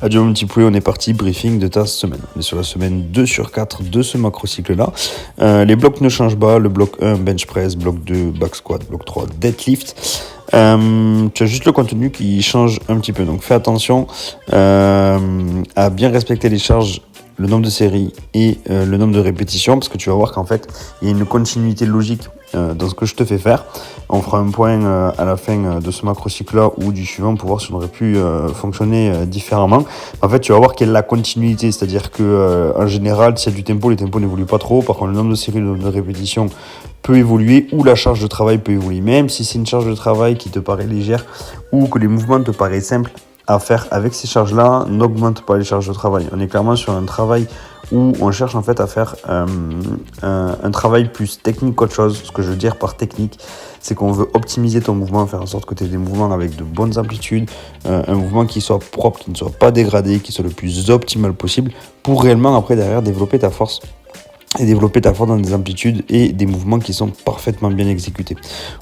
Adieu mon petit poulet, on est parti, briefing de ta semaine. On est sur la semaine 2 sur 4 de ce macro-cycle-là. Les blocs ne changent pas, le bloc 1, bench press, bloc 2, back squat, bloc 3, deadlift. Tu as juste le contenu qui change un petit peu, donc fais attention à bien respecter les charges, le nombre de séries et le nombre de répétitions, parce que tu vas voir qu'en fait il y a une continuité logique dans ce que je te fais faire. On fera un point à la fin de ce macro-cycle là ou du suivant pour voir si on aurait pu fonctionner différemment. En fait, tu vas voir qu'il y a la continuité, c'est-à-dire que en général, s'il y a du tempo, les tempos n'évoluent pas trop. Par contre, le nombre de séries, le nombre de répétitions peut évoluer, ou la charge de travail peut évoluer. Même si c'est une charge de travail qui te paraît légère ou que les mouvements te paraissent simples à faire avec ces charges-là, n'augmente pas les charges de travail. On est clairement sur un travail où on cherche en fait à faire un travail plus technique qu'autre chose. Ce que je veux dire par technique, c'est qu'on veut optimiser ton mouvement, faire en sorte que tu aies des mouvements avec de bonnes amplitudes, un mouvement qui soit propre, qui ne soit pas dégradé, qui soit le plus optimal possible pour réellement après derrière développer ta force. Et développer ta force dans des amplitudes et des mouvements qui sont parfaitement bien exécutés.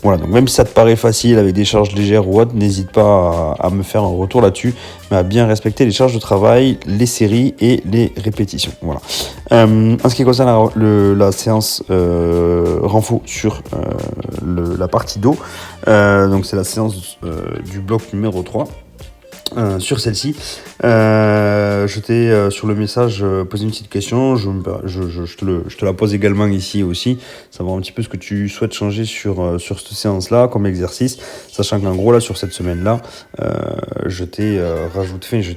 Voilà, donc même si ça te paraît facile avec des charges légères ou autres, n'hésite pas à me faire un retour là-dessus, mais à bien respecter les charges de travail, les séries et les répétitions. Voilà. En ce qui concerne la séance renfo sur la partie dos, donc c'est la séance du bloc numéro 3. Sur celle-ci, je t'ai sur le message posé une petite question, je te la pose également ici aussi, savoir un petit peu ce que tu souhaites changer sur cette séance-là comme exercice, sachant qu'en gros là sur cette semaine-là, je t'ai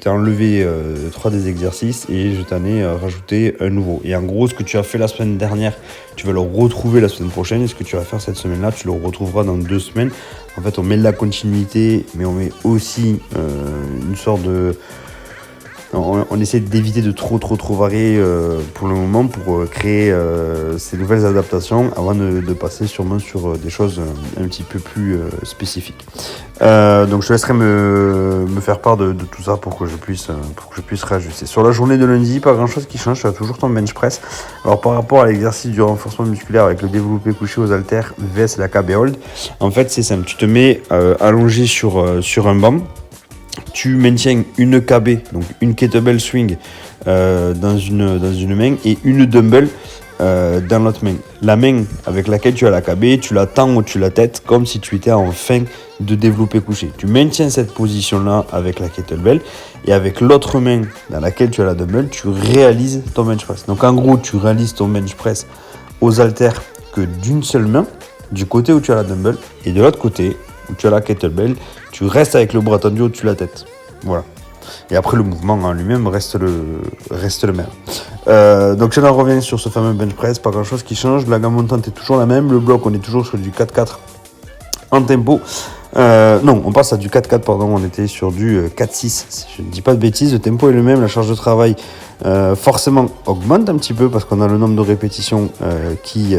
enlevé 3 des exercices et je t'en ai rajouté un nouveau. Et en gros, ce que tu as fait la semaine dernière, tu vas le retrouver la semaine prochaine, et ce que tu vas faire cette semaine-là, tu le retrouveras dans 2 semaines. En fait, on met de la continuité, mais on met aussi une sorte de... On essaie d'éviter de trop varier pour le moment pour créer ces nouvelles adaptations avant de passer sûrement sur des choses un petit peu plus spécifiques. Donc je te laisserai me faire part de tout ça pour que je puisse réajuster. Sur la journée de lundi, pas grand chose qui change, tu as toujours ton bench press. Alors par rapport à l'exercice du renforcement musculaire avec le développé couché aux haltères vs la KB hold, en fait c'est simple, tu te mets allongé sur un banc. Tu maintiens une KB, donc une kettlebell swing dans une main et une dumbbell dans l'autre main. La main avec laquelle tu as la KB, tu la tends au-dessus de la tête comme si tu étais en fin de développé couché. Tu maintiens cette position-là avec la kettlebell et avec l'autre main dans laquelle tu as la dumbbell, tu réalises ton bench press. Donc en gros, tu réalises ton bench press aux haltères que d'une seule main, du côté où tu as la dumbbell, et de l'autre côté où tu as la kettlebell, tu restes avec le bras tendu au-dessus de la tête. Voilà. Et après, le mouvement en lui-même reste le même. Donc, je reviens sur ce fameux bench press. Pas grand-chose qui change. La gamme montante est toujours la même. Le bloc, on est toujours sur du 4-4 en tempo. Non, on passe à du 4-4, pardon. On était sur du 4-6. Si je ne dis pas de bêtises, le tempo est le même. La charge de travail forcément augmente un petit peu parce qu'on a le nombre de répétitions qui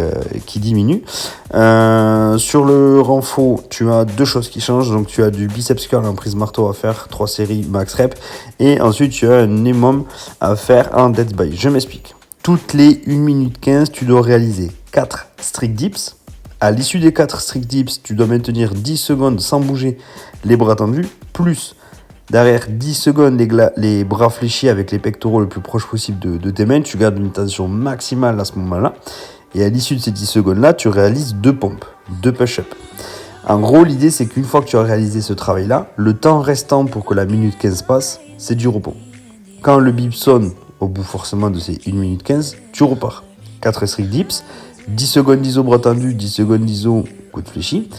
diminue. Sur le renfo, tu as 2 choses qui changent. Donc tu as du biceps curl en prise marteau à faire 3 séries max rep, et ensuite tu as un EMOM à faire en dead by. Je m'explique. Toutes les 1 minute 15, tu dois réaliser 4 strict dips. À l'issue des 4 strict dips, tu dois maintenir 10 secondes sans bouger les bras tendus, plus derrière 10 secondes les bras fléchis avec les pectoraux le plus proche possible de tes mains. Tu gardes une tension maximale à ce moment-là. Et à l'issue de ces 10 secondes-là, tu réalises 2 pompes, 2 push-ups. En gros, l'idée, c'est qu'une fois que tu as réalisé ce travail-là, le temps restant pour que la minute 15 passe, c'est du repos. Quand le bip sonne, au bout forcément de ces 1 minute 15, tu repars. 4 strict dips, 10 secondes d'iso bras tendus, 10 secondes d'iso coude fléchi.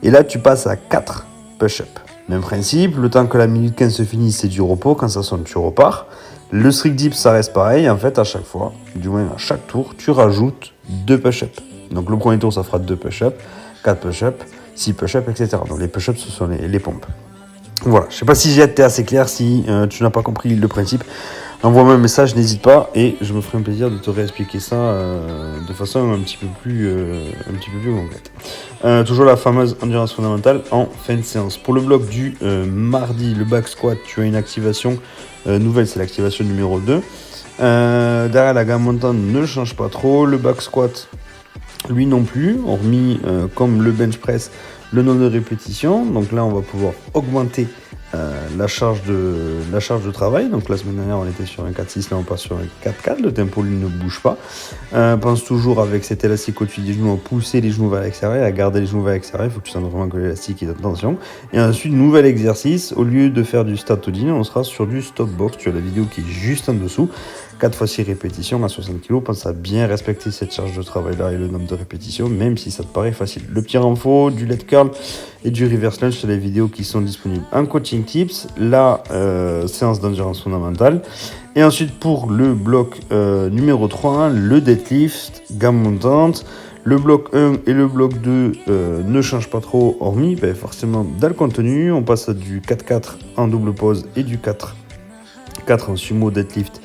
Et là, tu passes à 4 push-ups. Même principe, le temps que la minute 15 se finisse, c'est du repos. Quand ça sonne, tu repars. Le strict dip, ça reste pareil. En fait, à chaque fois, du moins à chaque tour, tu rajoutes 2 push-ups. Donc le premier tour, ça fera 2 push-ups, 4 push-ups, 6 push-ups, etc. Donc les push-ups, ce sont les pompes. Voilà, je ne sais pas si j'ai été assez clair. Si tu n'as pas compris le principe, envoie-moi un message, n'hésite pas, et je me ferai un plaisir de te réexpliquer ça de façon un petit peu plus concrète. Toujours la fameuse endurance fondamentale en fin de séance. Pour le bloc du mardi, le back squat, tu as une activation nouvelle, c'est l'activation numéro 2. Derrière, la gamme montante ne change pas trop. Le back squat, lui non plus, hormis comme le bench press, le nombre de répétitions. Donc là, on va pouvoir augmenter la charge de travail. Donc la semaine dernière, on était sur un 4-6, là on passe sur un 4-4. Le tempo, lui, ne bouge pas. Pense toujours avec cet élastique au-dessus des genoux, à pousser les genoux vers l'extérieur, à garder les genoux vers l'extérieur. Il faut que tu sentes vraiment que l'élastique est en tension. Et ensuite, nouvel exercice. Au lieu de faire du start to din, on sera sur du stop box. Tu as la vidéo qui est juste en dessous. 4 fois 6 répétitions à 60 kg. Pense à bien respecter cette charge de travail-là et le nombre de répétitions, même si ça te paraît facile. Le petit renfort, du leg curl et du reverse lunge, c'est les vidéos qui sont disponibles en coaching tips, la séance d'endurance fondamentale. Et ensuite, pour le bloc numéro 3, le deadlift, gamme montante. Le bloc 1 et le bloc 2 ne changent pas trop, hormis forcément dans le contenu. On passe à du 4-4 en double pause et du 4 en sumo deadlift.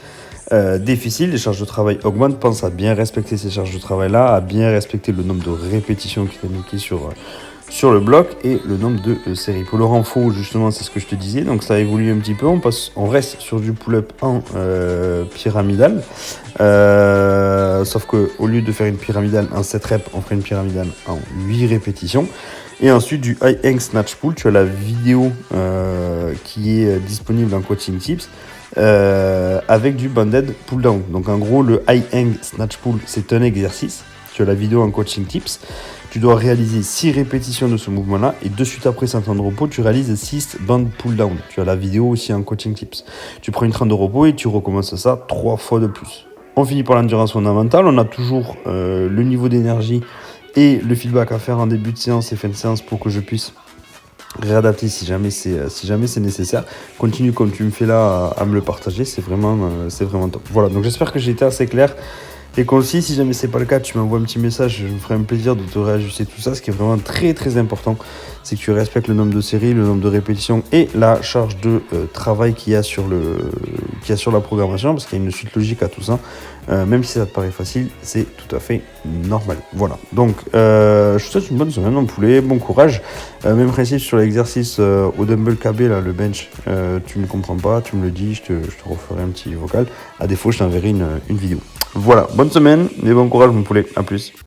Difficile, les charges de travail augmentent. Pense à bien respecter ces charges de travail là, à bien respecter le nombre de répétitions qui est indiqué sur le bloc et le nombre de séries. Pour le renfort, justement, c'est ce que je te disais, donc ça évolue un petit peu. On reste sur du pull-up en pyramidal, sauf qu'au lieu de faire une pyramidale en 7 reps, on ferait une pyramidale en 8 répétitions. Et ensuite du high hang snatch pull, tu as la vidéo qui est disponible en coaching tips. Avec du banded pull down. Donc en gros, le high hang snatch pull, c'est un exercice. Tu as la vidéo en coaching tips. Tu dois réaliser 6 répétitions de ce mouvement-là et de suite après 5 temps de repos, tu réalises 6 band pull down. Tu as la vidéo aussi en coaching tips. Tu prends une 30 de repos et tu recommences ça 3 fois de plus. On finit par l'endurance fondamentale. On a toujours le niveau d'énergie et le feedback à faire en début de séance et fin de séance pour que je puisse réadapter si jamais c'est nécessaire. Continue comme tu me fais là à me le partager, c'est vraiment top. Voilà, donc j'espère que j'ai été assez clair et concis. Si jamais c'est pas le cas, tu m'envoies un petit message, je me ferai un plaisir de te réajuster tout ça. Ce qui est vraiment très très important, c'est que tu respectes le nombre de séries, le nombre de répétitions et la charge de travail qu'il y a sur la programmation, parce qu'il y a une suite logique à tout ça. Même si ça te paraît facile, c'est tout à fait normal. Voilà, donc je te souhaite une bonne semaine mon poulet, bon courage. Même principe sur l'exercice au dumbbell KB, là, le bench, tu ne comprends pas, tu me le dis, je te referai un petit vocal. À défaut, je t'enverrai une vidéo. Voilà, bonne semaine et bon courage mon poulet, à plus.